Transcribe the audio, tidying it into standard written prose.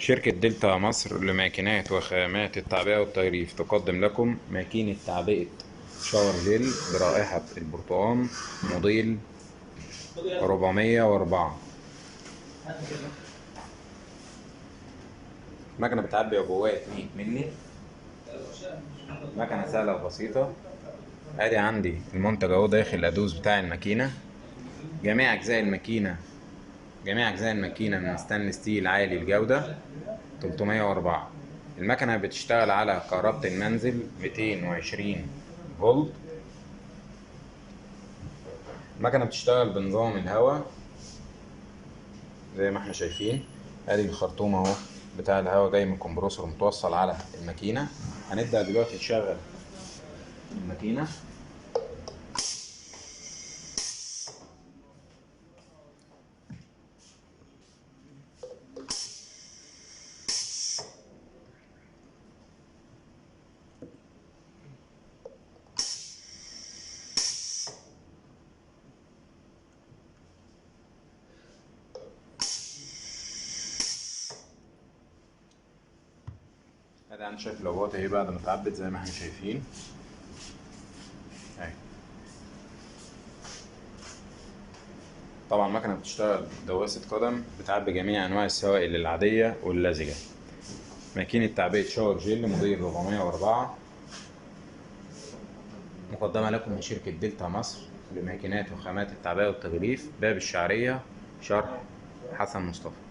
شركة دلتا مصر لماكينات وخامات التعبئة والتغليف تقدم لكم ماكينة تعبئة شاور جيل برائحة البرتقال موديل 404. المكنة بتعبي عبوات 100 مللي. مكنة سهلة وبسيطة. ادي عندي المنتج اهو داخل الادوس بتاع الماكينة. جميع اجزاء الماكينة من ستانلس ستيل عالي الجودة 304. المكنة بتشتغل على كهرباء المنزل 220 فولت. المكنة بتشتغل بنظام الهواء زي ما احنا شايفين. ادي الخرطوم اهو بتاع الهواء جاي من كومبرسور متوصل على الماكينة. هنبدأ دلوقتي نشغل الماكينة. ادي انا شايف العبوات اهي بعد ما اتعبت زي ما احنا شايفين اهي. طبعا المكنة بتشتغل دواسة قدم، بتعبي جميع انواع السوائل العادية واللزجة. ماكينة تعبئة شاور جيل موديل 404 مقدمة لكم من شركة دلتا مصر لماكينات وخامات التعبئة والتغليف، باب الشعرية، شرح حسن مصطفى.